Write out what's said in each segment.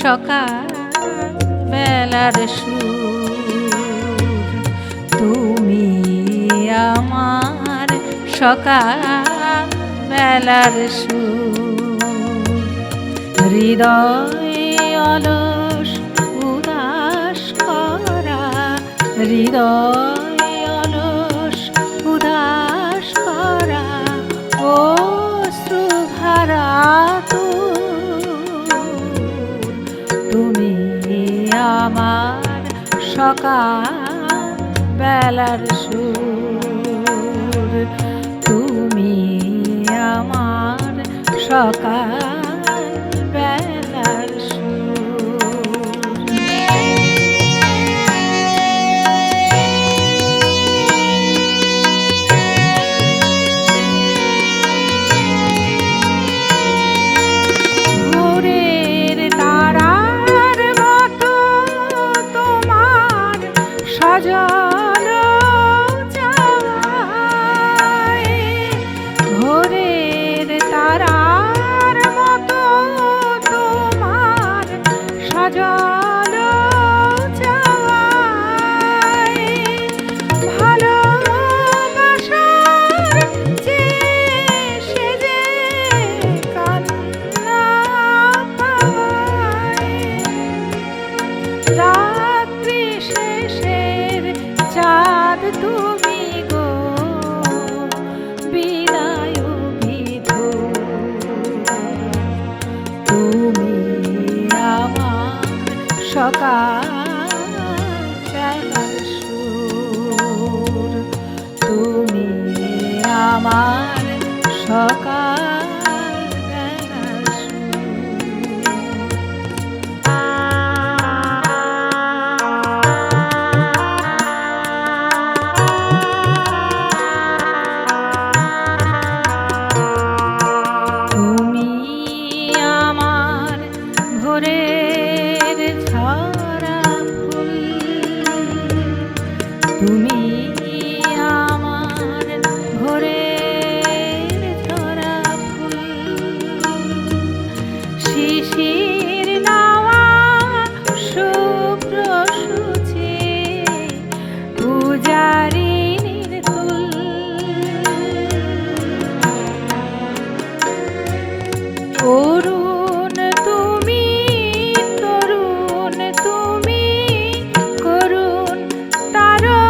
সকাল বেলার সুর, তুমি আমার সকাল বেলার সুর। হৃদয় অলস উদাস করা, হৃদয় অলস উদাস করা, অশ্রুধারা তুমি আমার সকাল বেলার সুর, তুমি আমার সকাল বেলার সুর। ভোরের তারার মতো তোমার সাজানো চাওয়ায়, ভোরের তারার মতো তোমার সাজানো চাওয়ায়, ভালোবাসার চেয়ে সেজে কান্না পাওয়ায়, রাত্রি শেষের চাঁদ তুমি গো বিদায় বিধূ, তুমি আমার সকাল বেলার সুর, তুমি আমার সকাল বেলার সুর। তুমি আমার ভোরের ঝরা ফুল, তুমি আমার ভোরের ঝরা ফুল, শিশির নাওয়া শুভ্র সূচি পূজারিনীর তুল, অরুণ তুমি তরুণ তুমি করুণ তারো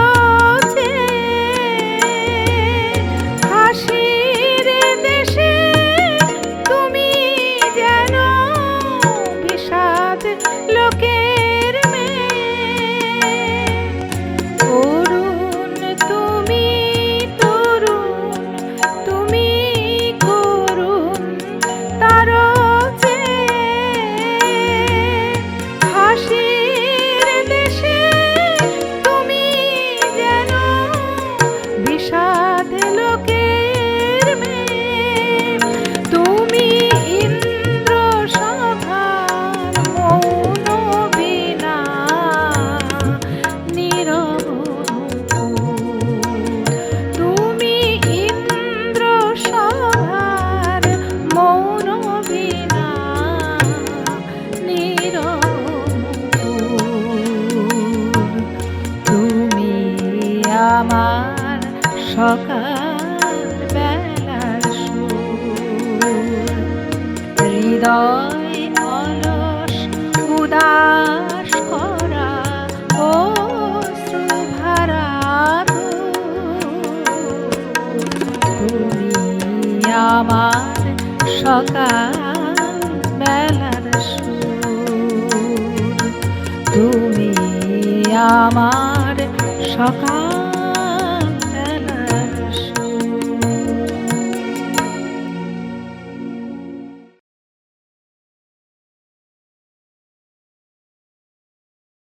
হাসির দেশে তুমি যেন বিষাদ লোকের মেয়ে, অরুণ তুমি তরুণ তুমি করুণ তারো হাসির দেশে তুমি যেন বিষাদ লোকের মেয়ে, তুমি ইন্দ্র সভার মৌন বীণা নীরব মুকুর, তুমি ইন্দ্র সভার মৌন বীণা নীরব মুকুর, তুমি আমার সকাল বেলার সুর। হৃদয় অলস উদাস করা, অশ্রুধারা তুমি আমার সকাল বেলার সুর, তুমি আমার সকাল